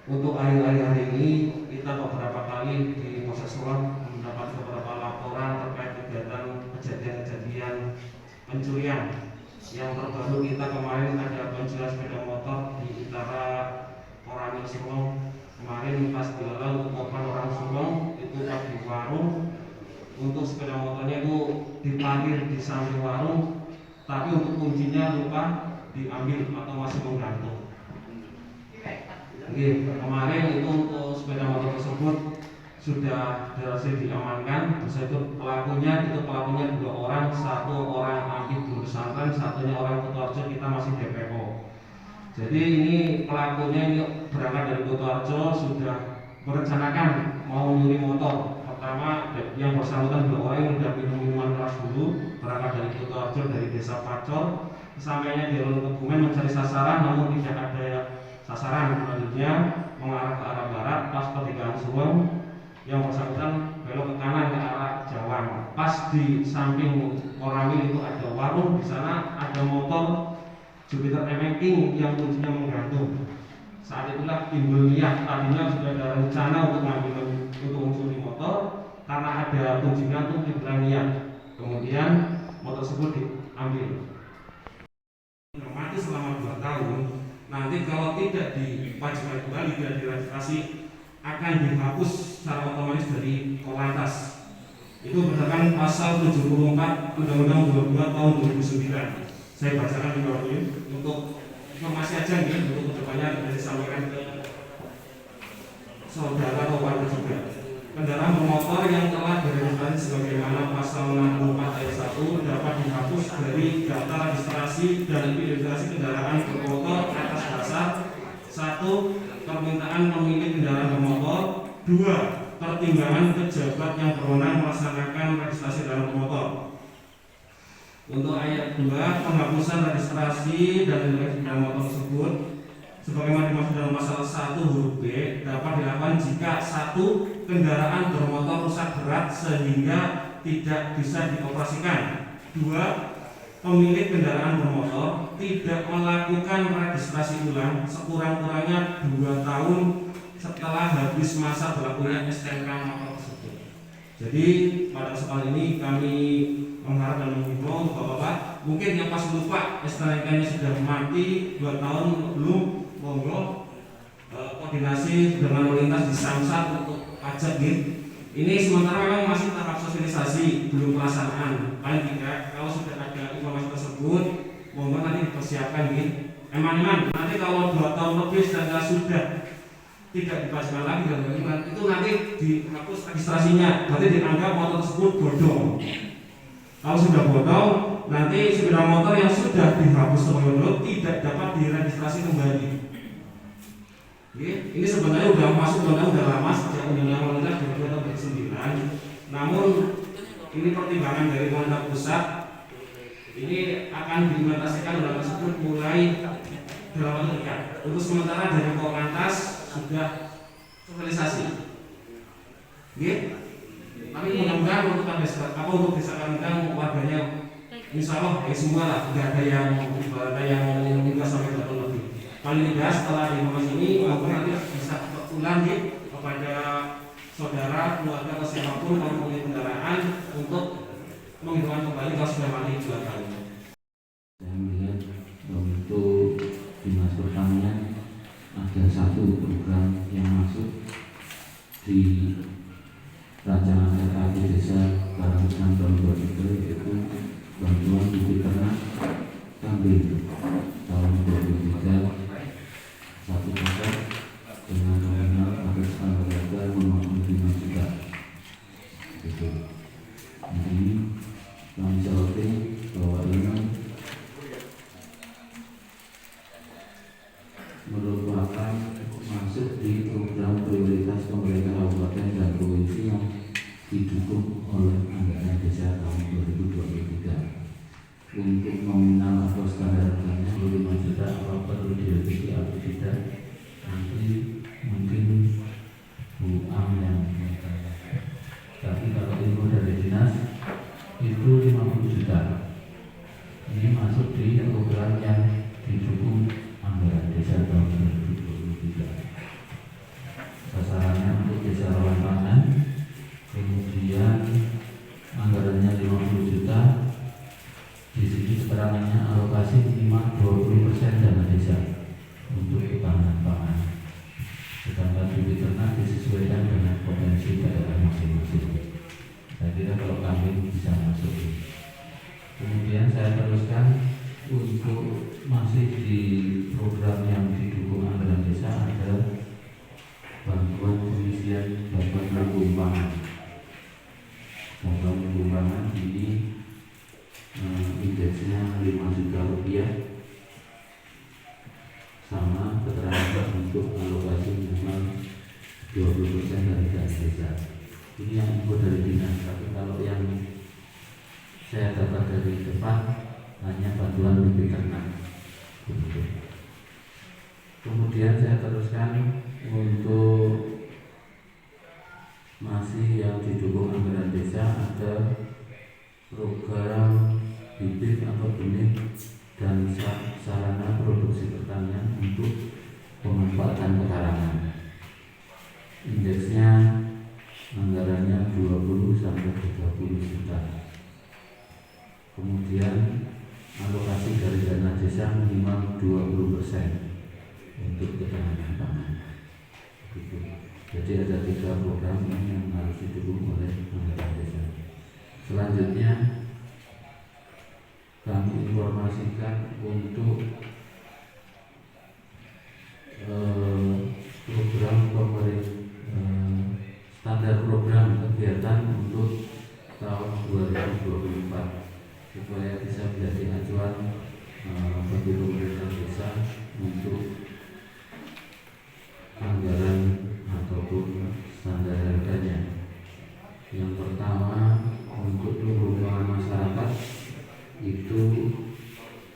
Untuk hari ini kita beberapa kali di Polsek Suwon mendapat beberapa laporan terkait kegiatan kejadian-kejadian pencurian. Yang terbaru kita kemarin ada pencurian sepeda motor di utara Orangil Suwon. Kemarin pas dilalang untuk korban orang Suwon itu pas di warung, untuk sepeda motornya itu diparkir di samping warung, tapi untuk kuncinya lupa diambil atau masih menggantung. Kemarin itu untuk sepeda motor tersebut sudah berhasil diamankan. Pelakunya dua orang, satu orang aktif di pesantren, satunya orang Kutoarjo, kita masih DPO. Jadi ini pelakunya ini berangkat dari Kutoarjo, sudah merencanakan mau nyuri motor. Pertama yang bersangkutan dua orang yang sudah minum minuman keras dulu, berangkat dari Kutoarjo dari desa Pacor, sampainya di Kebumen mencari sasaran namun tidak ada sasaran. Selanjutnya mengarah ke arah barat, pas pertigaan Suwon yang bersangkutan belok ke kanan ke arah Jawang. Pas di samping Orangil itu ada warung, di sana ada motor Jupiter MX yang kuncinya menggantung. Saat itulah timbul niat, tadinya sudah ada rencana untuk mencuri motor, karena ada kuncinya untuk timbul niat. Kemudian motor tersebut diambil. Mati selama 2 tahun. Nanti kalau tidak diwajibkan kembali, tidak diregistrasi, akan dihapus secara otomatis dari Korlantas. Itu berdasarkan pasal 74 Undang-Undang 22 tahun 2009. Saya bacakan di bawah ini untuk informasi aja nih, untuk kedepannya bisa disampaikan ke saudara atau warga juga. Kendaraan bermotor yang telah diregistrasi sebagaimana pasal 64 ayat 1 dapat dihapus dari daftar registrasi dan identifikasi kendaraan bermotor atas dasar 1. Permintaan pemilik kendaraan bermotor, 2. Pertimbangan pejabat yang berwenang melaksanakan registrasi kendaraan bermotor. Untuk ayat 2, penghapusan registrasi dan identifikasi kendaraan motor tersebut sebagaimana dimaksud dalam pasal 1 huruf B dapat dilakukan jika 1. Kendaraan bermotor rusak berat sehingga tidak bisa dioperasikan, 2. Pemilik kendaraan bermotor tidak melakukan registrasi ulang sekurang-kurangnya 2 tahun setelah habis masa berlakunya STNK motor tersebut. Jadi pada kesempatan ini kami mengharap dan menghimbau untuk Bapak-bapak, mungkin yang pas lupa STNK-nya sudah mati 2 tahun belum, monggo koordinasi dengan lalu lintas di Samsat untuk pajak gitu. Ini sementara memang masih tahap sosialisasi, belum pelaksanaan. Paling tidak kalau sudah ada informasi tersebut, monggo nanti dipersiapkan gitu. Eman-eman nanti kalau 2 tahun lebih sudah tidak dipastikan lagi dan bagaimana itu nanti dihapus registrasinya, berarti dianggap motor tersebut bodong. Kalau sudah bodong, nanti sepeda motor yang sudah dihapus sebelumnya tidak dapat diregistrasi kembali. Ini sebenarnya sudah masuk udah lama sejak Undang-Undang Lalu Lintas 2009. Namun ini pertimbangan dari pemerintah pusat, ini akan diimplementasikan undang tersebut mulai dalam waktu dekat. Untuk sementara dari Korlantas sudah sosialisasi. Tapi mudah-mudahan untuk desa Kandang warganya insya Allah semua lah, tidak ada yang ibaratnya yang meninggal sampai 2 tahun lebih. Paling tidak setelah informasi ini nanti bisa ulang kepada saudara, keluarga atau siapapun yang mempunyai kendaraan untuk menghidupkan kembali kalau sudah mati 2 tahun. Saya melihat untuk Dinas Pertanian ada satu program yang masuk di rancangan RKP Desa Karangsan tahun 2023, yaitu bantuan bibit ternak kambing tahun 2023 1 paket dengan nominal harga harga 55 juta. Gitu. Jadi kami soroti bahwa ini merupakan masuk di program prioritas pemerintah kabupaten dan provinsi yang didukung oleh anggaran desa tahun 2023. Untuk nominal atau standar harganya 5 juta, apa perlu direvisi atau tidak nanti mungkin Bu Am yang bertanya. Tapi kalau info dari dinas itu 50 juta. Ini masuk di program yang didukung anggaran desa tahun 2023. untuk alokasi minimal 20% dari dana desa. Ini yang info dari dinas, tapi kalau yang saya dapat dari depan hanya bantuan lebih ternak. Kemudian saya teruskan untuk masih yang didukung anggaran desa, ada program bibit atau benih dan sarana produksi pertanian untuk pemanfaatan pekarangan. Indeksnya anggarannya 20 sampai 30 juta. Kemudian alokasi dari dana desa minimal 20% untuk ketahanan pangan. Jadi ada 3 program yang harus didukung oleh anggaran desa. Selanjutnya kami informasikan untuk program pemerintah, standar program kegiatan untuk tahun 2024 supaya bisa menjadi acuan bagi pemerintah desa untuk anggaran ataupun standar harganya. Yang pertama, untuk lingkungan masyarakat itu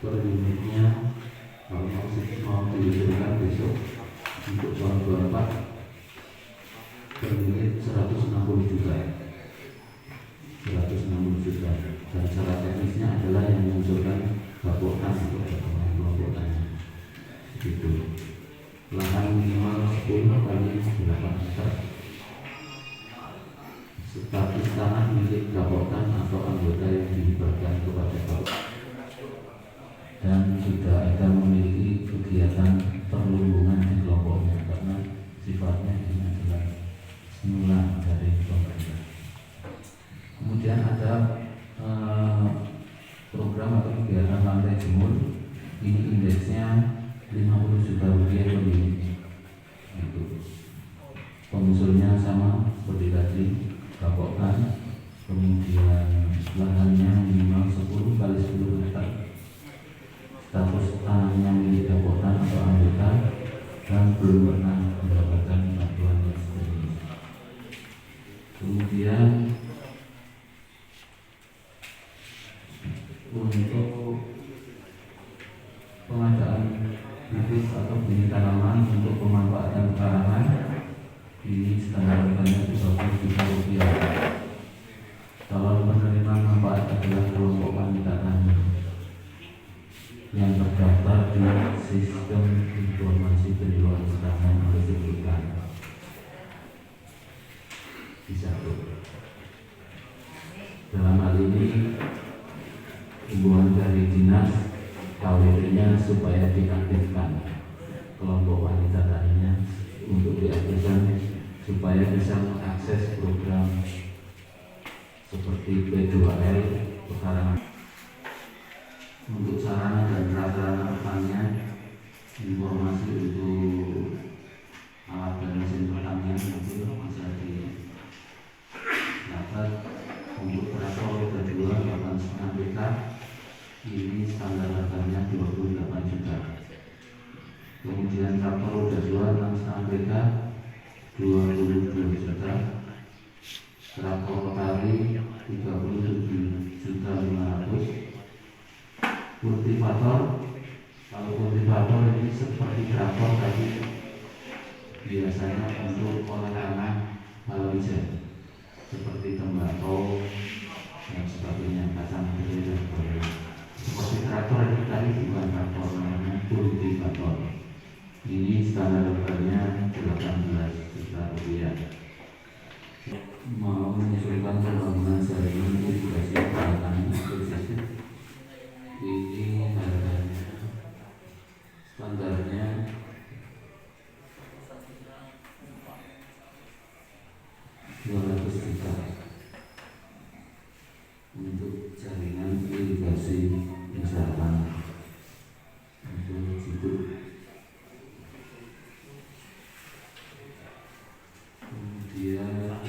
per unitnya mau diusulkan besok untuk tahun 24 per unit 160 juta. Dan syarat teknisnya adalah yang mengusulkan Bapoktan untuk kelompok tani. Begitu. Lahan minimal 10 kali 8 meter. Status tanah milik Bapoktan atau anggota yang dihibahkan kepada Bapoktan. Dan sudah ada memiliki kegiatan perlindungan di kelompoknya karena sifatnya ini adalah semula dari pemerintah. Kemudian ada program atau kegiatan lantai jemur. Ini indeksnya 50 juta rupiah per unit. Pengusulnya sama seperti tadi, Bapoktan. Kemudian lahannya minimal 10 kali 10 meter. Status tanahnya milik Bapoktan atau anggota dan belum pernah mendapatkan bantuan yang seperti ini. Kemudian untuk pengadaan bibit atau benih tanaman untuk pemanfaatan pekarangan ini standar harganya 30 juta rupiah. Calon penerima manfaat adalah kelompok wanita tani yang terdaftar di sistem informasi penjualan tanaman oleh Kementerian. Bisa dalam hal ini himbauan dari dinas KWD-nya supaya diaktifkan kelompok wanita taninya untuk diaktifkan supaya bisa mengakses program seperti P2L pekarangan. Untuk sarana dan prasarana pertanian, informasi untuk alat dan mesin pertanian itu bisa didapat. Untuk traktor roda 2 8,5 PK ini standar harganya 28 juta. Kemudian traktor roda 2 6,5 PK 22 juta. Traktor rotari 37 juta 500. Kultivator, kalau kultivator ini seperti traktor tapi biasanya untuk olah tanah halogen seperti tembakau dan sebagainya, kacang kedelai dan sebagainya. Seperti traktor ini tadi bukan traktor, namanya kultivator. Ini standar harganya 18 juta rupiah. Mau menyesuaikan pembangunan jaringan irigasi peralatan agrosistem. Ini harganya standarnya 200 juta untuk jaringan irigasi misalkan untuk situ. Kemudian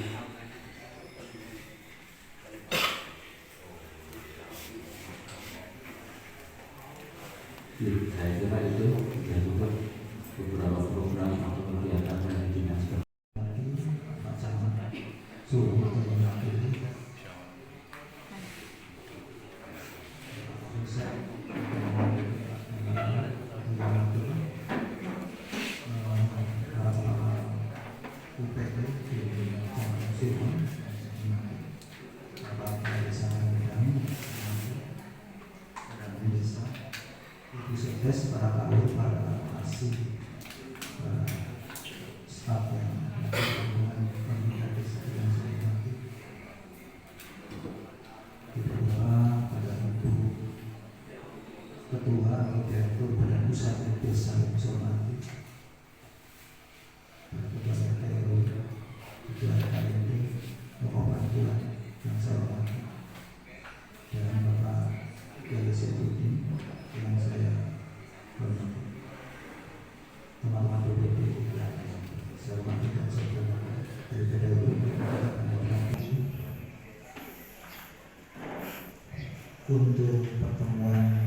untuk pertemuan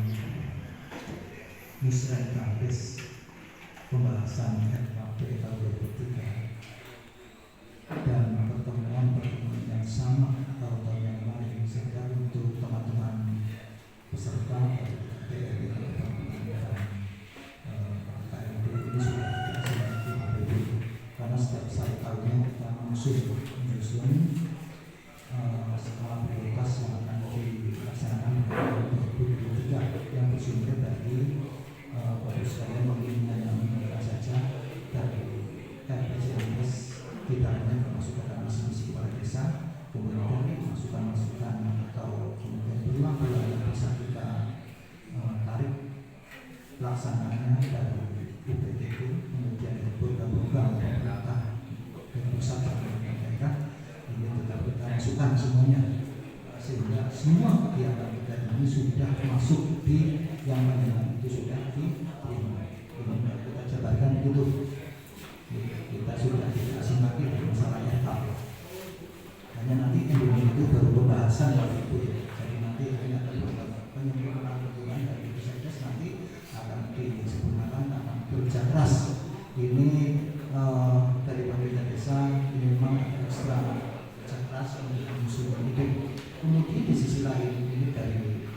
Musrah Kampus pembahasan RKP tahun 2003 dan pertemuan yang sama atau tahun yang lain, sehingga untuk teman-teman peserta KMP ini sudah kita simak karena setiap tahunnya kita menyusun skala prioritas yang akan dilaksanakan di 2023 yang bersumber dari Bapak sekalian mungkin hanya mengingatkan saja dari KPCMS tidak hanya termasuk dalam misi kepala desa, kemudian masukan-masukan atau kemudian peluang-peluang yang bisa kita tarik pelaksanaannya dari UPTK, kemudian dari program-program pemerintah dari pusat dan daerah ini tetap kita masukkan semuanya, sehingga semua kegiatan kita ini sudah masuk di yang mana itu sudah diterima. Ini kita jabarkan itu, kita sudah tidak asing lagi dengan masalah RKP. Hanya nanti ending itu baru pembahasan waktu itu. Jadi nanti hanya penyempurnaan dari Pusat nanti akan disempurnakan, akan bekerja keras. Ini dari pemerintah desa ini memang ada ekstra kerja keras untuk menyusun itu. Kemudian di sisi lain ini dari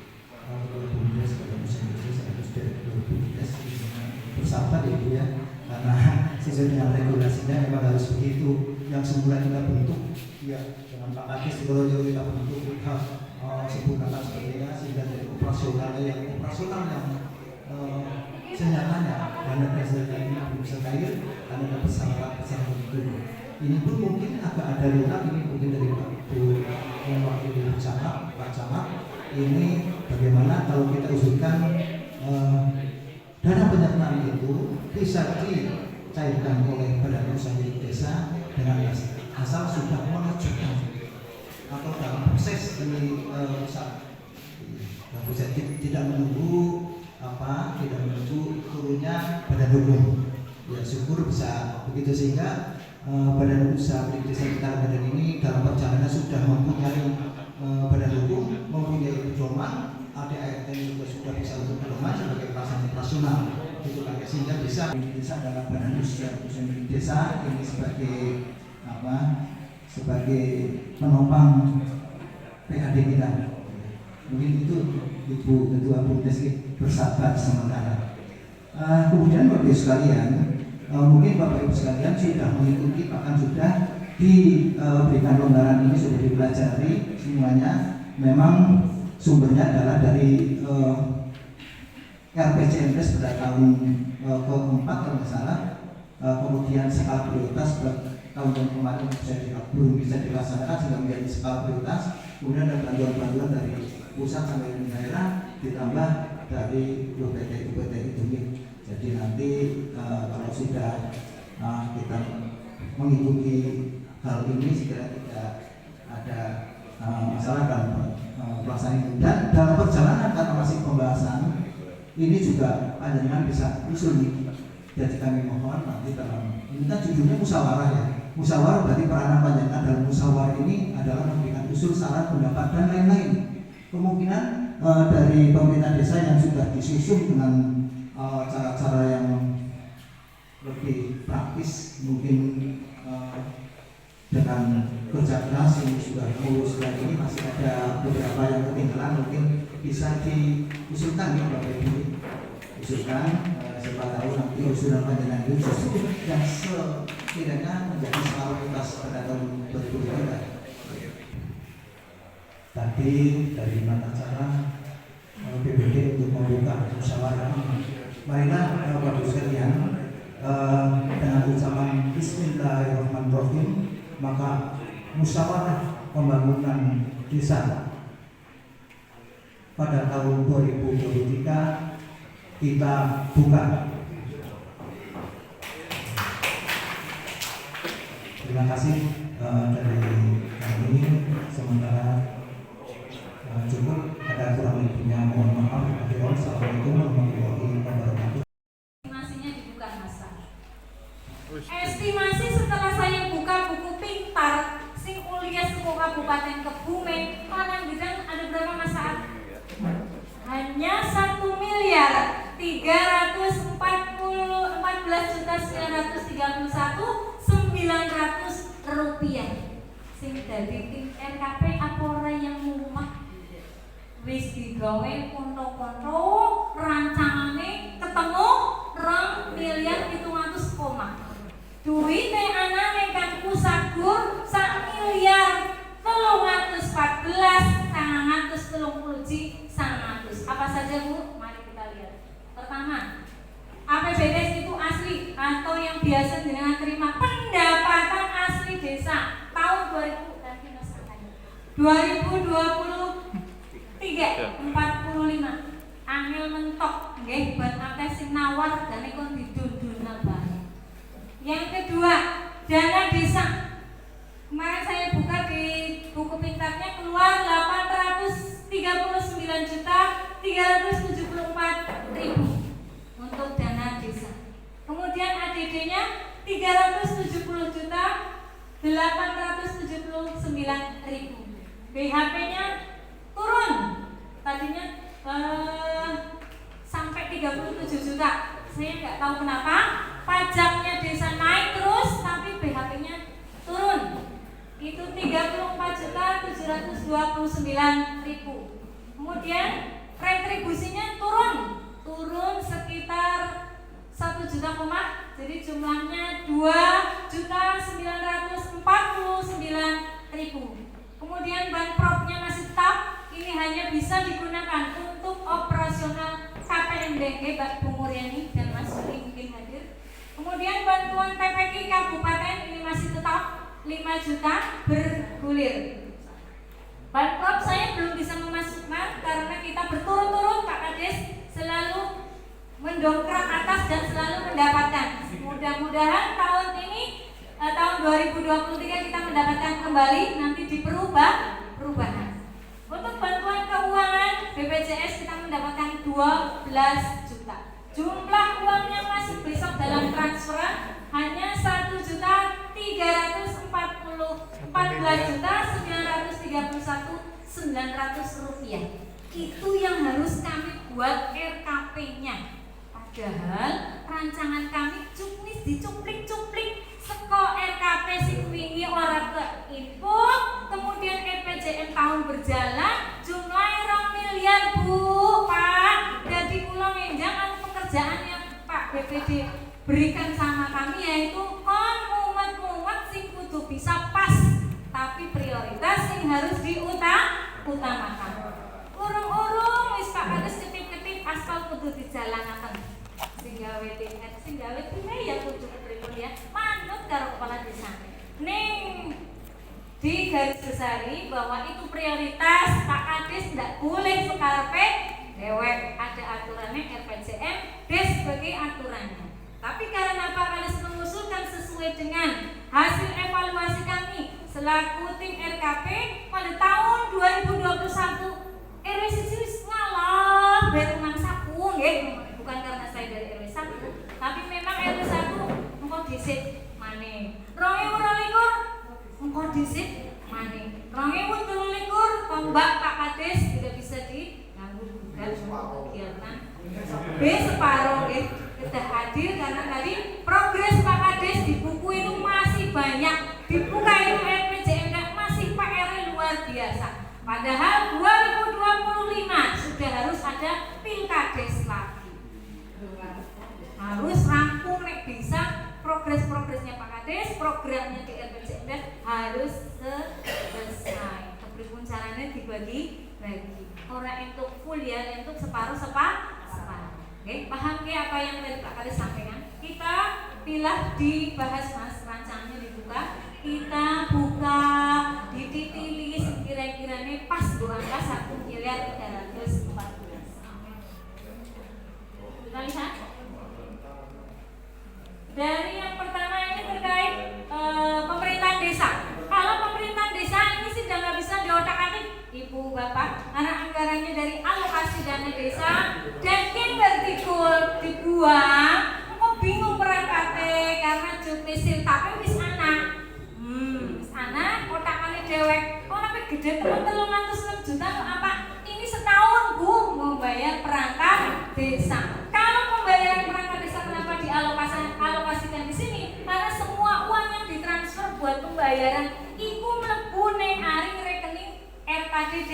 BUMDes pada musim ini saya harus dari BUMDes bersabar ya Bu ya, karena sesuai dengan regulasinya memang harus begitu. Yang semula kita bentuk ya dengan Pak Kadis di Projo kita bentuk kita sempurnakan sebagainya, sehingga dari operasional yang senyatanya dan hasilnya ini bisa cair karena ada pesawat itu. Ini pun mungkin agak ada lunak, ini mungkin dari yang wakil Pak Camat ini bagaimana kalau kita usulkan dana penyertaan itu bisa dicairkan oleh Badan Usaha Milik Desa dengan asal sudah mengajukan atau dalam proses ini tidak menunggu turunnya badan hukum. Ya syukur bisa begitu, sehingga Badan Usaha Milik Desa Kita Badan ini dalam perjalanan sudah mempunyai badan hukum, mempunyai pedoman, ADART juga sudah bisa untuk pedoman sebagai pelaksanaan operasional itu kan, sehingga bisa desa dalam Badan Usaha Milik Desa ini sebagai penopang PAD kita. Mungkin itu Ibu Ketua BUMDes bersabar sementara. Kemudian Bapak Ibu sekalian, mungkin Bapak Ibu sekalian sudah mengikuti, bahkan sudah diberikan lembaran ini, sudah dipelajari semuanya. Memang sumbernya adalah dari RPJMS pada tahun keempat kalau tidak salah. Kemudian skala prioritas tahun kemarin belum bisa dilaksanakan sehingga menjadi skala prioritas. Kemudian ada bantuan-bantuan dari pusat sampai daerah, ditambah dari UPT itu. Jadi nanti kalau sudah kita mengikuti hal ini segera tidak ada masalah dalam pelaksanaan. Dan dalam perjalanan karena masih pembahasan ini juga panjenengan bisa usul. Jadi kami mohon nanti dalam ini kan judulnya musyawarah ya. Musyawarah berarti peranan panjenengan dalam musyawarah ini adalah memberikan usul, saran, pendapat dan lain-lain. Kemungkinan dari pemerintah desa yang sudah disusun dengan cara-cara yang lebih praktis, mungkin dengan kerja keras yang sudah mulus dan ini masih ada beberapa yang ketinggalan, mungkin bisa diusulkan ya Bapak Ibu, usulkan siapa tahu nanti usulan panjenengan itu justru yang setidaknya menjadi skala prioritas pada tahun 2023. Tadi dari mata cara BPD untuk membuka musyawarah ini, marilah Bapak Ibu sekalian dengan ucapan Bismillahirrahmanirrahim, maka musyawarah pembangunan desa pada tahun 2023 kita buka. Terima kasih dari kami. Sementara cukup, ada kurang lebihnya mohon maaf. Assalamualaikum warahmatullahi wabarakatuh. Estimasinya dibuka masa. Estimasi setelah saya buka buku pintar sing ulias ke Kabupaten Kebumen, Panandiran ada berapa masa? hanya 1.014.931.900 rupiah. Sing dadi tim RKP apa ora yang mumak wis digawe konto-konto rancangane ketemu 2.700.000 koma. Duite anane kanggo sagur 1.314.930 Apa saja Bu? Mari kita lihat. Pertama, APBDes itu asli atau yang biasa dengan terima pendapatan asli desa tahun 2023 45 angel mentok nggih ban akeh sing nawar dan kon didundulna bae. Yang kedua, dana desa. Kemarin saya buka di buku pintarnya keluar 839.374.000 untuk dana desa. Kemudian ADD-nya 370.879.000. BHP-nya turun. Tadinya sampai 37 juta. Saya nggak tahu kenapa. Pajaknya desa naik terus, tapi BHP-nya turun. Itu 34.729.000. Kemudian retribusinya turun sekitar 1 juta koma. Jadi jumlahnya 2.949.000. Kemudian banpropnya masih tetap. Ini hanya bisa digunakan untuk operasional KPMD, Mbak Bu Muryani dan Mas Suri mungkin hadir. Kemudian bantuan PPK Kabupaten ini masih tetap 5 juta bergulir. Banprop saya belum bisa memasukkan karena kita berturut-turut Pak Kades selalu mendongkrak atas dan selalu mendapatkan. Mudah-mudahan tahun ini tahun 2023 kita mendapatkan kembali, nanti perubahan. Untuk bantuan keuangan BPJS kita mendapatkan 12 juta. Jumlah uangnya masih besok dalam transferan hanya 1.014.931.900 rupiah. Itu yang harus kami buat RKP-nya. Padahal rancangan kami dicuplik-cuplik seko RKP sing wingi ora ke input, kemudian RPJM tahun berjalan jumlahnya 2 miliar Bu, Pak. Jadi kula menjang pekerjaan yang Pak BPD berikan sama kami yaitu kon mumet sing kudu bisa pas, tapi prioritas sing harus diutamakan. Urung-urung wis Pak Kades ketip-ketip aspal kudu dijalanaken. Sing gawe tiket, sing gawe time ya kudu pripun ya. Manut karo kepala desa. Ning di garis besari bahwa itu prioritas Pak Kades tidak boleh sekarepe dewek, ada aturannya RPJM des sebagai aturannya. Tapi karena Pak Kades mengusulkan sesuai dengan hasil evaluasi kami selaku tim RKP pada tahun 2021 RW wis ngalah bayar nang saku nggih, bukan karena saya dari RW 1, tapi memang RW 1 engko dhisik maneh. 2022 engko dhisik maneh. 2023 Pembak Pak Kades tidak bisa diganggu gugat kegiatan. Separuh nggih sudah hadir karena tadi progres Pak Kades di buku itu masih banyak. Dibuka itu RPJM masih PR luar biasa. Padahal 2025 sudah harus ada Pilkades lagi. Harus rampung nek bisa progres-progresnya Pak Kades, programnya di RPJM harus selesai. Kepripun caranya dibagi-bagi. Ora entuk full ya, entuk separuh. Oke, paham ke apa yang tadi Pak Kades sampaikan? Kita pilah dibahas Mas, rancangannya dibuka. Kita buka dititili kira-kiranya pas angka 1.314. Kita lihat dari yang pertama ini terkait pemerintahan desa. Kalau pemerintahan desa ini sih sudah nggak bisa diotak-atik Ibu Bapak, karena anggarannya dari alokasi dana desa dan kinder dibuang. Kok bingung perangkatnya karena juknisil tapi wis anak. Anak kotakannya dewek. Oh tapi gede teman 306 juta apa? Ini setahun Bu, membayar perangkat desa. Kalau pembayaran perangkat desa kenapa dialokasikan di sini? Karena semua uang yang ditransfer buat pembayaran iku mlebu ning aring rekening RKDD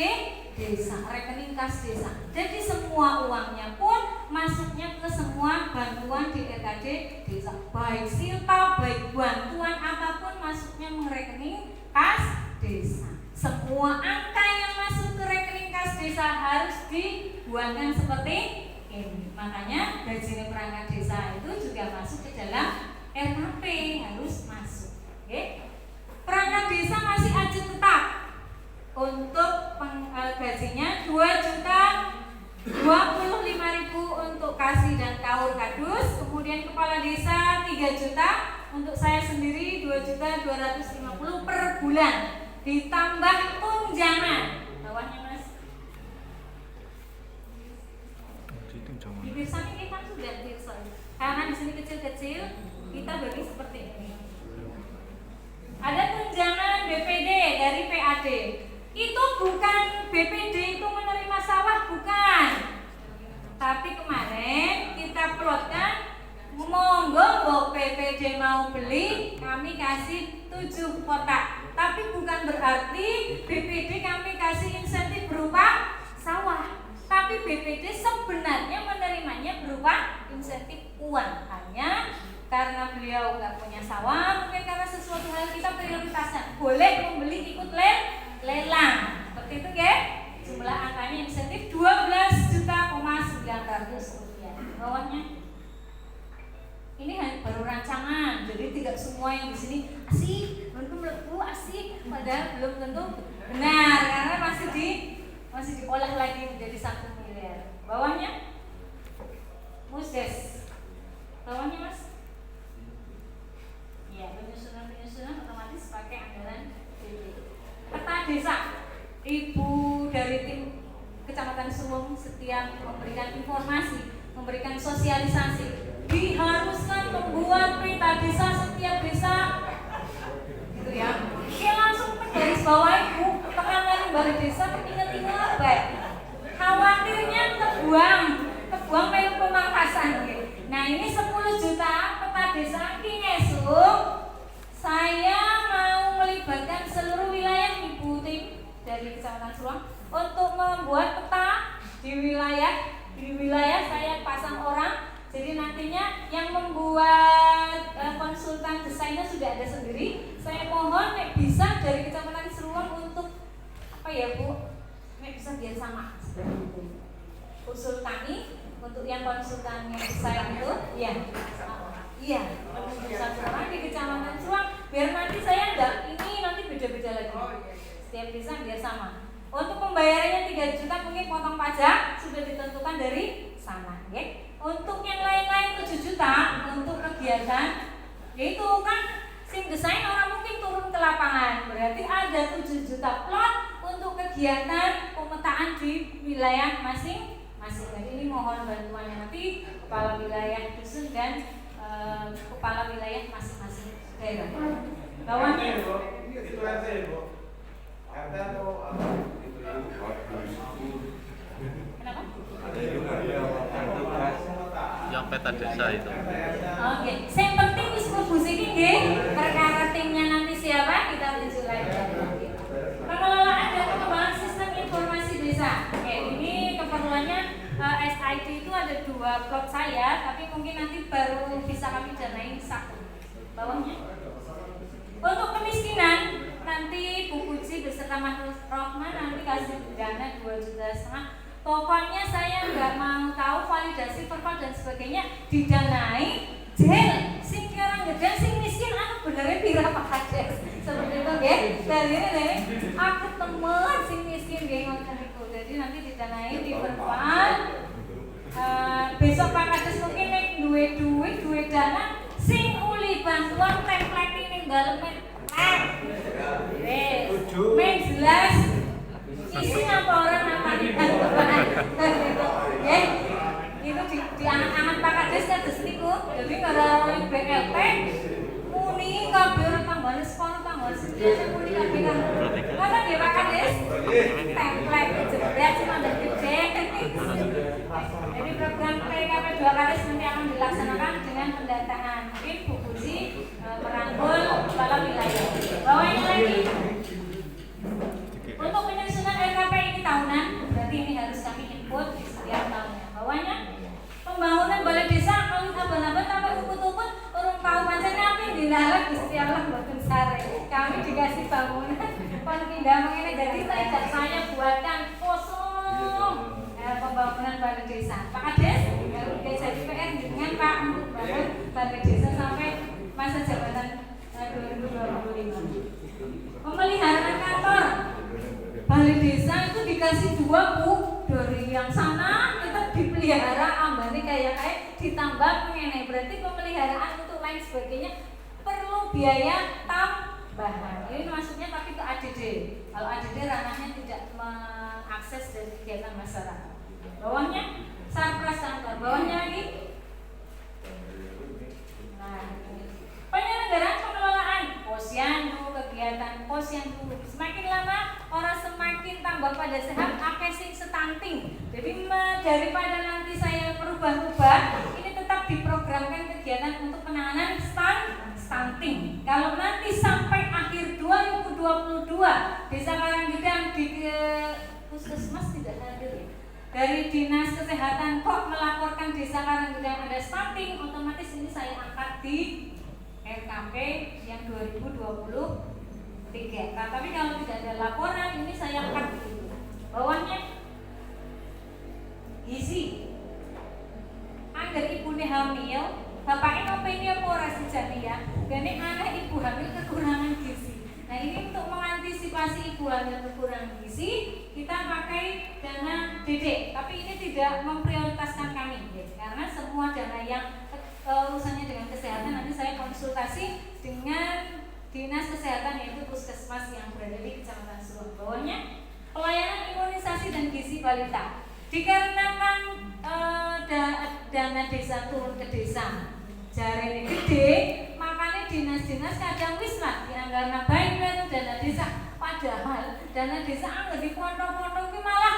desa, rekening kas desa. Jadi semua uangnya pun masuknya ke semua bantuan di RKD desa. Baik silpa, baik bantuan apapun masuknya ke rekening kas desa. Semua angka yang masuk ke rekening kas desa harus dibuatkan seperti ini. Makanya gaji perangkat desa itu juga masuk ke dalam RKP, harus masuk. Oke? Perangkat desa masih aja tetap untuk gajinya 2.025.000 untuk kasih dan kaur kadus, kemudian kepala desa 3 juta, untuk saya sendiri 2.250.000 per bulan, ditambah tunjangan. Bawahnya Mas. Di desa ini kan sudah desa. Karena di sini kecil-kecil, kita bagi seperti ini. Ada tunjangan BPD dari PAD. Itu bukan BPD itu menerima sawah, bukan. Tapi kemarin kita plotkan, monggo BPD mau beli, kami kasih 7 kotak. Tapi bukan berarti BPD kami kasih insentif berupa sawah. Tapi BPD sebenarnya menerimanya berupa insentif uang. Hanya karena beliau nggak punya sawah, mungkin karena sesuatu hal kita prioritasnya boleh membeli ikut lelang. Seperti itu ya. Jumlah angkanya insentif 12.900.000 rupiah. Bawahnya ini baru rancangan, jadi tidak semua yang di sini asik, belum tentu asik, padahal belum tentu benar karena masih diolah lagi menjadi 1 miliar. Bawahnya Musdes. Bawahnya Mas. Ya, penyusunan otomatis pakai anggaran DP. Peta desa. Ibu dari tim Kecamatan Suwung setiap memberikan informasi, memberikan sosialisasi, diharuskan membuat peta desa setiap desa, gitu ya. Dia langsung garis bawah ibu, tekankan balai desa, ingat-ingat baik. Khawatirnya kebuang melu pemangkasan. Nah ini 10 juta peta desa esok saya mau melibatkan seluruh wilayah ibu tim dari Kecamatan Suwung untuk membuat peta di wilayah saya pasang orang. Jadi nantinya yang membuat konsultan desainnya sudah ada sendiri. Saya mohon bisa dari Kecamatan Suwung untuk apa ya Bu? Bisa biar sama. Usul kami untuk yang konsultan yang desain itu, ya. Iya, satu orang di Kecamatan Suwung. Biar nanti saya nanti beda-beda lagi. Setiap desa biar sama. Untuk pembayarannya 3 juta mungkin potong pajak sudah ditentukan dari sana, ya. Untuk yang lain-lain 7 juta untuk kegiatan, yaitu kan sim desain orang mungkin turun ke lapangan, berarti ada 7 juta plot untuk kegiatan pemetaan di wilayah masing-masing. Jadi ini mohon bantuannya nanti kepala wilayah dusun dan kepala wilayah masing-masing daerah. Bawahnya itu RT Bu. RT atau apa? kenapa? Yang peta desa itu. Oke, yang penting wis mlebu siki nggih. Perkara timnya nanti siapa kita tunjuk lagi. Pengelolaan dan pengembangan sistem informasi desa. Oke, ini keperluannya SID itu ada 2 plot saya, tapi mungkin nanti baru bisa kami danain 1. Bawahnya. Untuk kemiskinan nanti Bu Puji beserta Mas Rohman nanti kasih dana 2,5 juta. Pokoknya saya nggak mau tahu validasi perpal dan sebagainya didanai jel sing karang gedang sing miskin anu benernya pira Pak Kades seperti itu nggih. Dari ini aku temen sing miskin nggih ngoten niku. Jadi nanti didanai di perpal. Besok Pak Kades mungkin nek duwe dana sing uli bantuan template ning dalem men jelas isi apa orang apa ya itu di angan-angan Pak Kades kados niku. Jadi kalau BLT muni kabeh ora tanggane sekolah tanggal sekian muni kabeh kan. Ngoten nggih Pak Kades. Template jebret cuma gede. Dipindah Gusti Allah mboten sare. Kami dikasih bangunan kon pindah mengene jadi saya buatkan kosong pembangunan balai desa. Pak Kades, kalau jadi PR dengan Pak untuk bangun balai desa sampai masa jabatan 2025. Pemeliharaan kantor balai desa itu dikasih 2 Bu, dari yang sana tetap dipelihara ambane kayak ditambah mengenai berarti pemeliharaan untuk lain sebagainya perlu biaya tambahan. Ini maksudnya tapi ke ADD. Kalau ADD ranahnya tidak mengakses dari kegiatan masyarakat. Bawahnya sarpras kantor, bawahnya lagi. Nah, penyelenggaraan pengelolaan posyandu, kegiatan posyandu semakin lama orang semakin tambah pada sehat, akeh sing stunting. Jadi daripada nanti saya merubah-ubah, ini tetap diprogramkan kegiatan untuk penanganan stunting. Kalau nanti sampai akhir 2022 Desa Karanggedang di Puskesmas tidak hadir ya. Dari Dinas Kesehatan kok melaporkan Desa Karanggedang ada stunting, otomatis ini saya angkat di RKP yang 2023. Nah, tapi kalau tidak ada laporan ini saya angkat dulu. Bawahnya gizi. Angger ibune hamil, bapaknya ngopeni apa ora sejane ya. Dene anak ibu hamil kekurangan gizi. Nah, ini untuk mengantisipasi ibu hamil kekurangan gizi, kita pakai dana DD. Tapi ini tidak memprioritaskan kami, ya. Karena semua dana yang urusannya dengan kesehatan nanti saya konsultasi dengan Dinas Kesehatan yaitu Puskesmas yang berada di Kecamatan Suruh. Bawahnya pelayanan imunisasi dan gizi balita. Dikarenakan dana desa turun ke desa jarene gede, makanya dinas-dinas kadang wis lah dianggarna baik dana desa, padahal dana desa anggar di pondok-pondok ki malah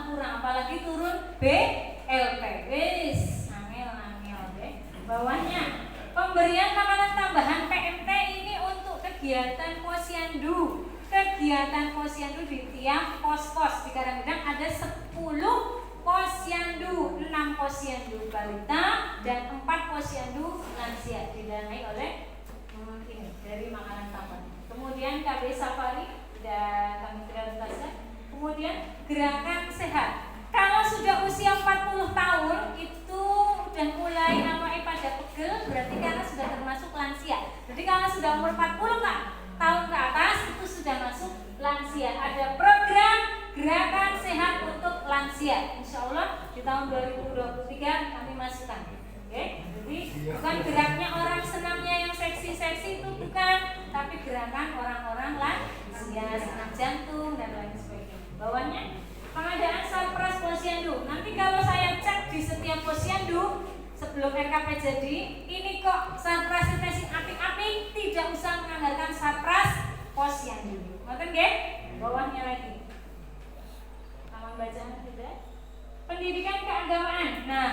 kurang, apalagi turun BLP wis angel deh. Bawahnya pemberian makanan tambahan PMT ini untuk kegiatan posyandu. Kegiatan posyandu di tiap pos-pos di Karanggedang ada 10 posyandu, 6 posyandu balita dan 4 posyandu lansia didanai oleh ini dari makanan tambahan. Kemudian KB Safari dan kami prioritaskan. Kemudian gerakan sehat. Kalau sudah usia 40 tahun itu udah mulai namanya pada pegel, berarti karena sudah termasuk lansia. Jadi kalau sudah umur 40 tahun ke atas itu sudah masuk lansia. Ada program gerakan sehat untuk lansia. Insya Allah di tahun 2023 kami masukkan. Oke? Jadi bukan geraknya orang senamnya yang seksi-seksi itu bukan, tapi gerakan orang-orang lansia, senam jantung dan lain sebagainya. Bawahnya pengadaan sarpras posyandu. Nanti kalau saya cek di setiap posyandu sebelum RKP jadi, ini kok sarpras sing apik-apik, tidak usah menganggarkan sarpras posyandu. Ngoten nggih? Bawahnya lagi. Taman bacaan tidak. Pendidikan keagamaan. Nah,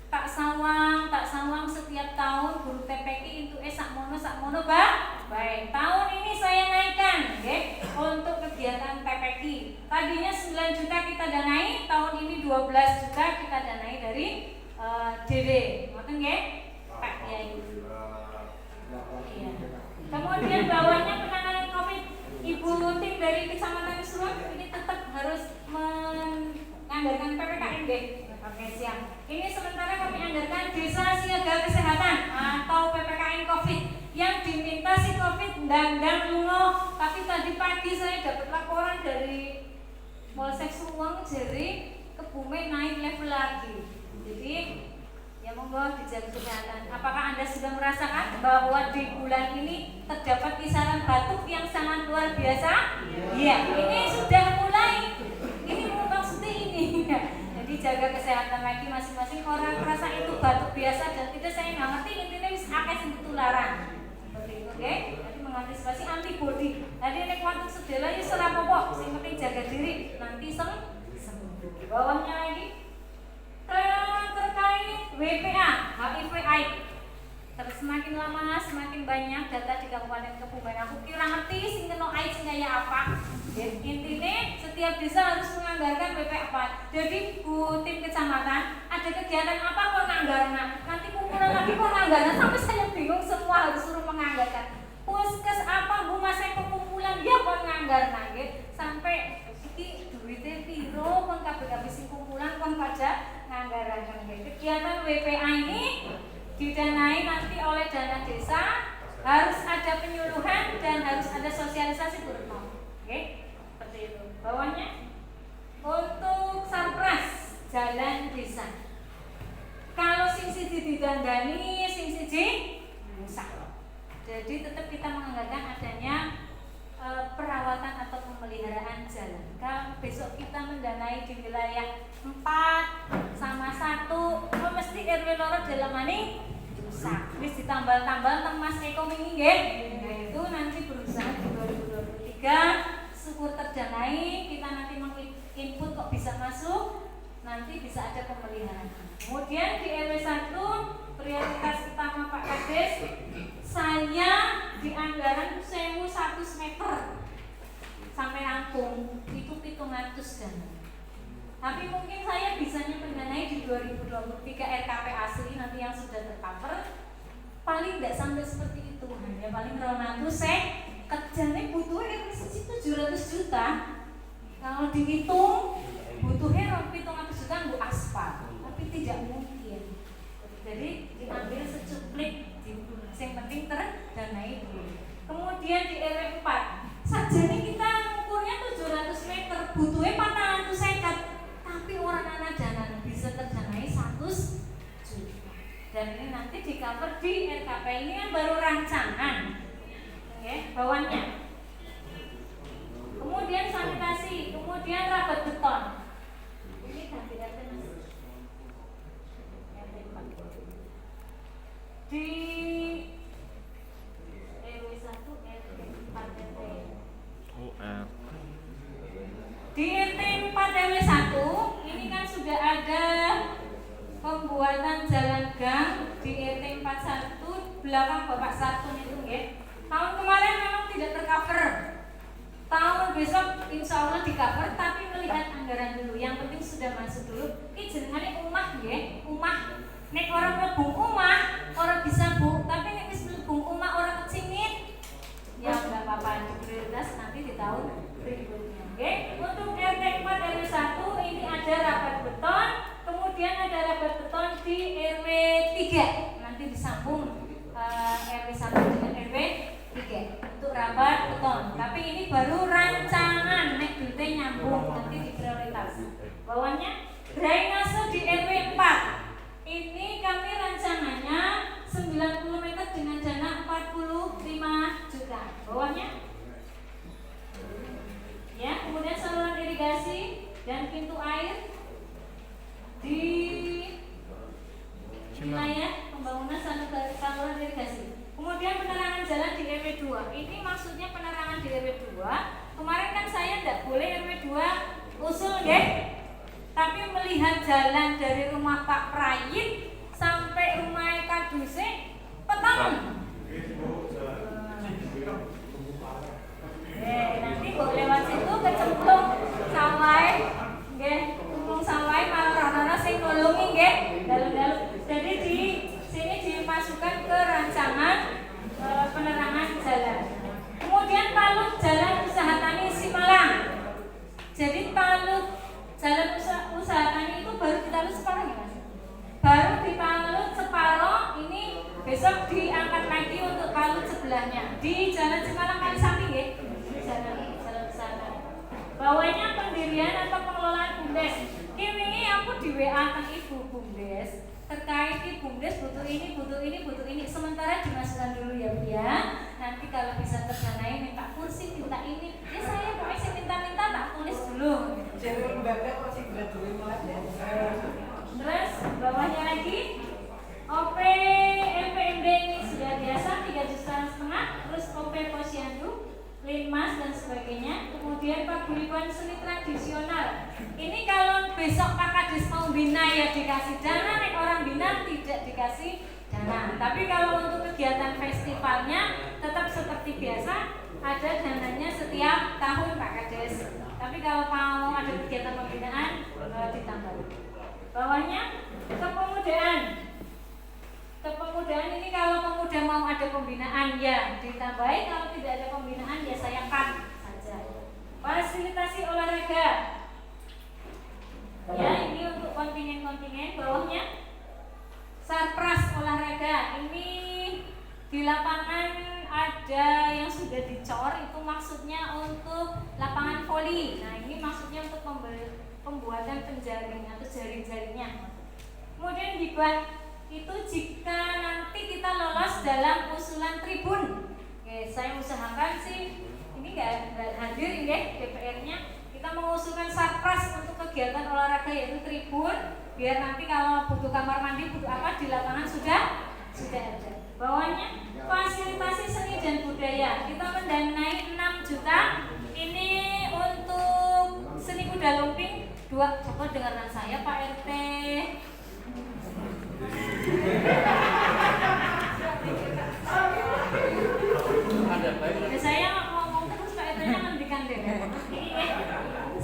tak sawang setiap tahun guru TPI itu sakmono baik. Tahun ini saya naikkan, okay, untuk kegiatan TPI. Tadinya 9 juta kita danai, tahun ini 12 juta kita danai dari DD. Ngoten nggih? Pak Yai. Iya. Kemudian bawahnya penanganan Covid. Ibu Lunting dari Kecamatan Suruh ini tetap harus menganggarkan PPKM deh. Oke, siap. Ini sementara kami anggarkan Desa Siaga Kesehatan atau PPKM Covid yang diminta si Covid dan lungo. Tapi tadi pagi saya dapat laporan dari Polsek Suwung jadi Kebumen naik level lagi. Jadi ya monggo dijaga kesehatan. Apakah Anda sudah merasakan bahwa di bulan ini terdapat kisaran batuk yang sangat luar biasa? Iya, ini sudah mulai. Ini maksudnya ini. Jadi jaga kesehatan lagi masing-masing orang merasa itu batuk biasa dan tidak, saya nggak ngerti intinya bisa akeh sing ketularan. Seperti itu, oke? Jadi mengantisipasi antibody. Tadi nek batuk sedela ya ora apa-apa, sing penting jaga diri nanti sembuh. Bawahnya lagi terkait WPA, HIV/AIDS. Terus semakin lama semakin banyak data di Kabupaten Kebumen. Aku kira ngerti sing kena AIDS kayak apa. Jadi intinya setiap desa harus menganggarkan WPA. Jadi Bu tim kecamatan ada kegiatan apa kok nganggarna. Nanti kumpulan lagi kok nganggarna sampai saya anggar nggih sampai iki duwite piro kon kabeh sing kumpulan kon pada nganggaraken nggih. Kegiatan WPA ini didanai nanti oleh dana desa, harus ada penyuluhan dan harus ada sosialisasi berulang. Oke, seperti itu. Bawahnya untuk sarpras jalan desa. Kalau sing siji didandani, sing siji rusak. Jadi tetap kita menganggarkan adanya perawatan atau pemeliharaan jalan. Kalau besok kita mendanai di wilayah 4 sama 1, mesti RW loro dalamane rusak. Wis ditambal-tambal teng Mas Eko wingi nggih. Nah, itu nanti berusaha di 2023 syukur terdanai, kita nanti menginput kok bisa masuk, nanti bisa ada pemeliharaan. Kemudian di RW 1 prioritas utama Pak Kades, saya di anggaran 1.100 meter sampai rampung itu 700 dana. Tapi mungkin saya bisanya mendanai di 2023 RKP asli nanti yang sudah tercover paling tidak sampai seperti itu, hanya paling 200 kerjanya butuhnya RW 700 juta. Kalau dihitung butuhnya 700 juta untuk aspal, tapi tidak mungkin. Jadi diambil secuplik, yang penting terdanai dulu. Kemudian di RW 4 sajane kita ukurnya 700 meter, butuhnya 450, tapi orang anak dana bisa terdanai 100 juta. Dan ini nanti di cover di RKP ini yang baru rancangan. Oke, bawahnya. Kemudian sanitasi, kemudian rabat beton. Ini ganti RT Mas. Di RW 1 RT 4 RT. Di RT 4 RW 1 ini kan sudah ada pembuatan jalan gang di RT 41 belakang Bapak Sartun itu ya. Tahun kemarin memang tidak tercover. Tahun besok insya Allah di cover, tapi melihat anggaran dulu. Yang penting sudah masuk dulu. Ini jenengane umah ya, umah. Nek orang mlebu umah, orang bisa bu, tapi nek wis mlebu umah orang kecingin, ya enggak apa-apa, prioritas nanti di tahun berikutnya. Oke, untuk RT 4 RW 1 ini ada rabat beton, kemudian ada rabat beton di RW 3. Nanti disambung RW 1 dengan RW 3 untuk rabat beton. Tapi ini baru rancangan, nek duitnya nyambung nanti di prioritas. Bawahnya drainase di RW 4. Ini kami rancangannya 90 meter dengan dana 45 juta. Bawahnya ya, kemudian saluran irigasi dan pintu air di wilayah pembangunan saluran irigasi. Kemudian penerangan jalan di RW 2. Ini maksudnya penerangan di RW 2. Kemarin kan saya tidak boleh RW 2 usul ya. Tapi melihat jalan dari rumah Pak Prayit sampai rumah Kaduse petang. Nanti kok lewat situ kecemplung sawai, nggih, kecemplung sawai malah rono-rono sing nulungi nggih, dalu-dalu. Jadi di sini dimasukkan ke rancangan penerangan jalan. Kemudian Palut Jalan Usaha Tani Simalang. Jadi Palut Jalan usaha tani itu baru ditalut separuh ya Mas? Baru ditalut separuh, ini besok diangkat lagi untuk palut sebelahnya di Jalan Simalang Kali Samping ya? Jalan usaha tani. Bawahnya pendirian atau pengelolaan BUMDes. Ini aku di WA tentang Ibu BUMDes terkait di BUMDes butuh ini. Sementara dimasukkan dulu ya Bu ya. Nanti kalau bisa terdanai minta kursi, minta ini. Ya saya pokoknya saya minta-minta tak tulis dulu. Terus bawahnya lagi OP LPMD ini sudah biasa 3,5 juta. Terus OP Posyandu, Linmas dan sebagainya. Kemudian paguyuban seni tradisional. Ini kalau besok Pak Kades mau bina ya dikasih dana, nek orang bina tidak dikasih dana. Tapi kalau untuk kegiatan festivalnya tetap seperti biasa, ada dananya setiap tahun Pak Kades. Tapi kalau mau ada kegiatan pembinaan ditambah. Bawahnya kepemudaan. Kepemudaan ini kalau pemuda mau ada pembinaan ya ditambahin, kalau tidak ada pembinaan ya saya cut saja. Fasilitasi olahraga. Ya, ini untuk kontingen-kontingen. Bawahnya sarpras olahraga. Ini di lapangan ada yang sudah dicor, itu maksudnya untuk lapangan voli. Nah, ini maksudnya untuk pembuatan penjaring atau jaring-jaringnya. Kemudian hibah itu jika nanti kita lolos dalam usulan tribun. Oke, saya usahakan sih ini nggak hadir ya DPR-nya. Kita mengusulkan sarpras untuk kegiatan olahraga yaitu tribun, biar nanti kalau butuh kamar mandi, butuh apa di lapangan sudah ada. Bawahnya fasilitasi seni dan budaya. Kita mendanai 6 juta. Ini untuk seni kuda lumping. Coba dengarkan saya Pak RT. Saya ngomong terus Pak RT-nya ngendikan deh.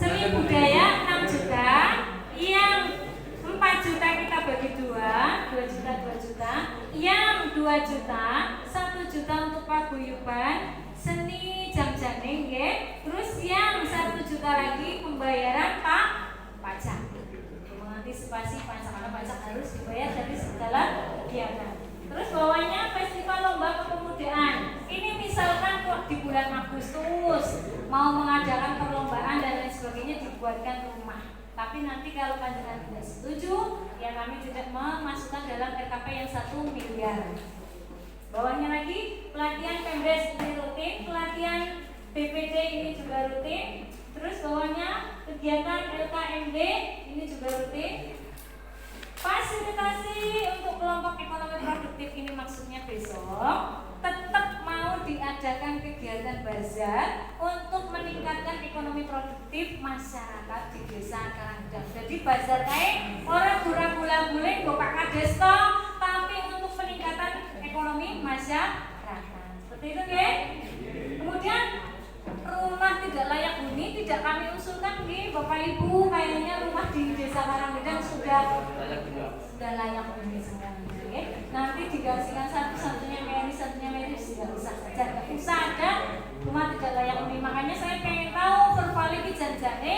Seni budaya 6 juta, yang 4 juta kita bagi 2 juta, yang 2 juta, 1 juta untuk paguyuban, seni jam-janing ya. Terus yang 1 juta lagi pembayaran pajak. Mengantisipasi pajak, karena pajak harus dibayar dari segala kegiatan. Terus bawahnya festival lomba kepemudaan. Ini misalkan kok di bulan Agustus mau mengadakan perlombaan dan lain sebagainya, dibuatkan rumah. Tapi nanti kalau panjenengan tidak setuju, ya kami tidak memasukkan dalam RKP yang 1 miliar. Bawahnya lagi pelatihan Pemdes ini rutin, pelatihan BPD ini juga rutin. Terus bawahnya kegiatan LKMD ini juga rutin. Fasilitasi untuk kelompok ekonomi produktif ini maksudnya besok tetap mau diadakan kegiatan bazar untuk meningkatkan ekonomi produktif masyarakat di desa Karangdang. Jadi bazar kayak orang gula-gula-guling go Pak Kades toh, tapi untuk peningkatan ekonomi masyarakat. Seperti itu ya. Kemudian rumah tidak layak huni tidak kami usulkan di Bapak Ibu, kayaknya rumah di desa Karangdang sudah layak huni semuanya ya. Nanti dikasihkan satunya meri tidak usah saja, nggak usah ada rumah tidak layak huni. Makanya saya pengen tahu pervali janjane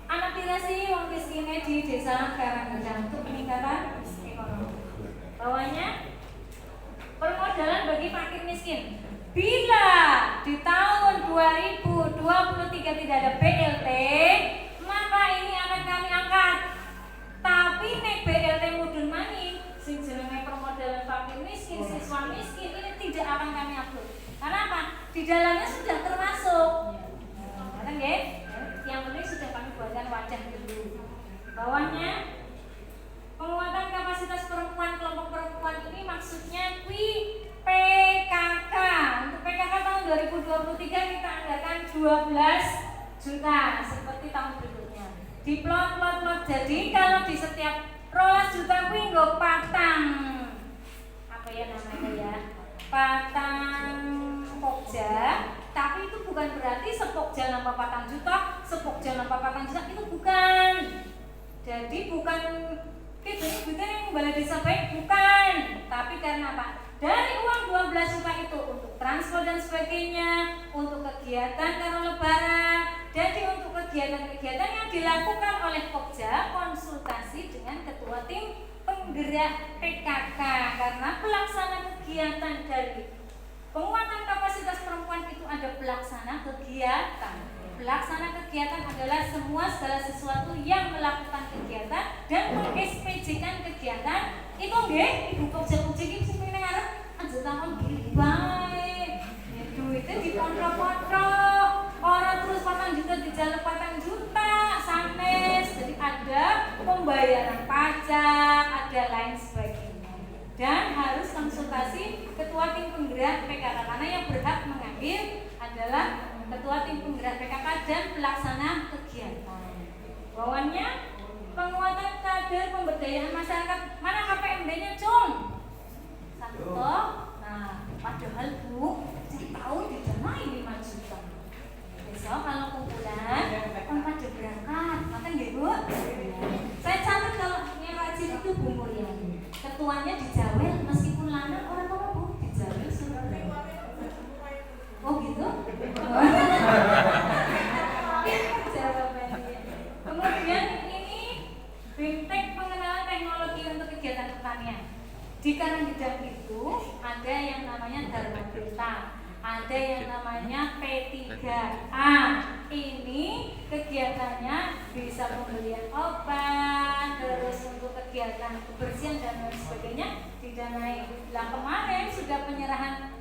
anak tirasi wong miskinnya di desa Karangdang untuk peningkatan ekonomi. Bawahnya permodalan bagi fakir miskin. Bila di tahun 2023 tidak ada BLT, maka ini akan kami angkat. Tapi nek BLT mudun maning, sing jenenge permodalan fakir miskin, siswa miskin ini tidak akan kami upload. Karena apa? Di dalamnya sudah termasuk. Kan ya? Yang penting sudah kami buatkan wadah dulu. Bawahnya penguatan kapasitas perempuan, kelompok perempuan ini maksudnya PKK. Untuk PKK tahun 2023 kita anggarkan 12 juta seperti tahun berikutnya. Di plot. Jadi kalau di setiap 12 juta kuwi nggo patang. Apa ya namanya ya? Patang pokja. Tapi itu bukan berarti sepokja nambah patang juta, sepokja nambah patang juta, itu bukan. Jadi bukan kita yang balai desa baik, bukan. Tapi karena apa? Dari uang 12 juta itu untuk transport dan sebagainya, untuk kegiatan karena lebaran, jadi untuk kegiatan-kegiatan yang dilakukan oleh Pokja, konsultasi dengan ketua tim penggerak PKK, karena pelaksana kegiatan dari penguatan kapasitas perempuan itu ada pelaksana kegiatan. Pelaksana kegiatan adalah segala sesuatu yang melakukan kegiatan dan meng-SPJ-kan kegiatan. Itu nggih, Ibu Pokja-Pokja iki sing pengen ngarep anjetan gini bae. Ya duitnya dipondok-pondok. Orang terus 4 juta dijaluk 4 juta sanes. Jadi ada pembayaran pajak, ada lain sebagainya. Dan harus konsultasi ketua tim penggerak PKK, karena yang berhak mengambil adalah ketua tim penggerak PKK dan pelaksana kegiatan. Bawahnya penguatan kader pemberdayaan masyarakat. Mana KPMD-nya, Cung? Satu. Nah, padahal Bu, saya tahu didanai 5 juta. Besok kalau kumpulan, kan pada berangkat, makan nggih Bu? Saya catat kalau yang rajin itu Bu Mulyani. Ketuanya dijawel, meskipun lanang orang apa Bu? Dijawel surat. Oh gitu? ada yang namanya Dharma Tirta, ada yang namanya P3A. Ini kegiatannya bisa pembelian obat, terus untuk kegiatan kebersihan dan lain sebagainya didanai. Nah kemarin sudah penyerahan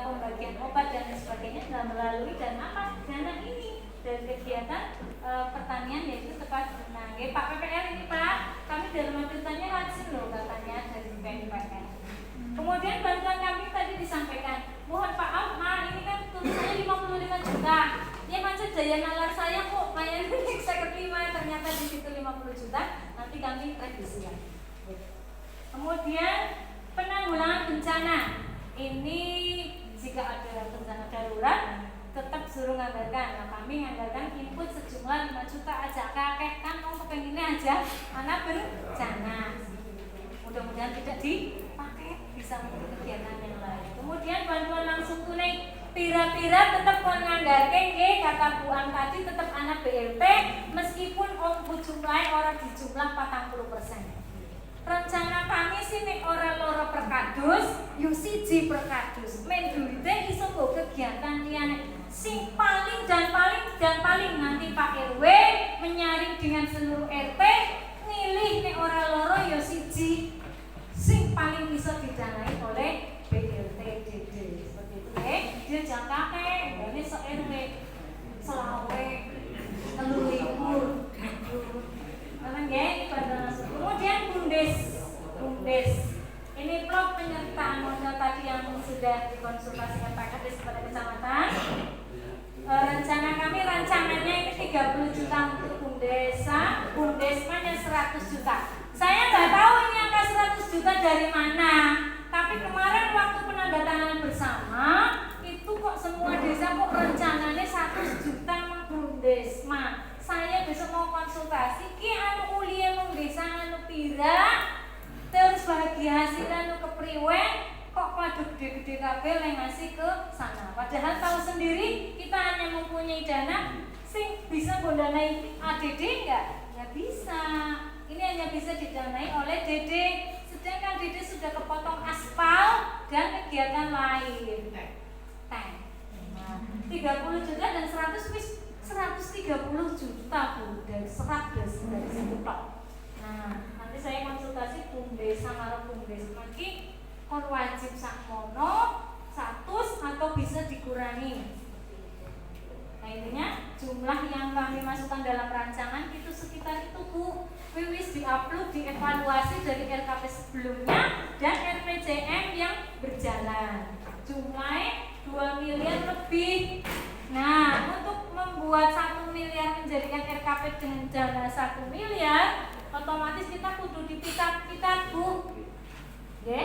pembagian obat dan lain sebagainya dan melalui dana apa? Dana ini dari kegiatan pertanian yaitu tepat. Nah, Pak PPL ini Pak, kami Dharma Tirtanya rajin loh katanya dari PPL. Kemudian bantuan kami tadi disampaikan, mohon maaf, ini kan tulisannya 55 juta. Ya macam daya nalar saya kok bayar saya keterima, ternyata di situ 50 juta. Nanti kami revisi ya. Kemudian penanggulangan bencana. Ini jika ada bencana darurat tetap suruh nganggarkan. Nah kami nganggarkan input sejumlah 5 juta aja, kakek kan mau kepenginnya aja anak berencana. Mudah-mudahan tidak dipakai, bisa untuk kegiatan yang lain. Kemudian bantuan langsung tunai, pira-pira tetap menganggarkan kata Bu Am tadi tetap anak BLT meskipun jumlahnya orang di jumlah 40%. Rencana kami sih nek ora loro per kadus, yo siji per kadus. Men duwite iso nggo kegiatan liyane. Sing paling nanti Pak RW menyaring dengan seluruh RT, milih nek ora loro yo siji. Sing paling bisa didanai oleh BLT DD. Seperti itu ya. Dia jangka ini se RW selawe telur likur. Memang ya, ini bantuan langsung. Kemudian BUMDes. Ini blok penyertaan modal tadi yang sudah dikonsultasikan Pak Kades kepada kecamatan. Rancangannya ini 30 juta untuk BUMDesa, BUMDesmanya 100 juta. Saya nggak tahu ini angka 100 juta dari mana. Tapi kemarin waktu penandatanganan bersama itu kok semua desa kok rencananya 100 juta BUMDesma. Saya besok mau konsultasi ki anu uliya mung desa anu pira terus bahagia hasil anu kepriwe kok pada gede-gede kabeh yang ngasih ke sana. Padahal tahu sendiri kita hanya mempunyai dana sing bisa mendanai ADD enggak? Ya bisa. Ini hanya bisa didanai oleh DD. Sedangkan DD sudah kepotong aspal dan kegiatan lain. Nah, 30 juta dan 100 wis 130 juta Bu dari serat dari situ Pak. Nah nanti saya konsultasi BUMDesa karo BUMDesma iki kon wajib sakmono 100 atau bisa dikurangi. Nah intinya jumlah yang kami masukkan dalam rancangan itu sekitar itu Bu. Wis diupload, dievaluasi dari RKP sebelumnya dan RPJM yang berjalan. Jumlahnya 2 miliar lebih. Nah, untuk membuat 1 miliar menjadikan RKP dengan dana 1 miliar, otomatis kita kudu dipitat-pitat Bu. Oke?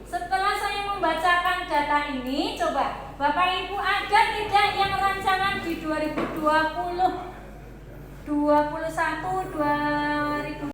Setelah saya membacakan data ini, coba Bapak Ibu ada tidak yang rancangan di 2020, 2021, 2022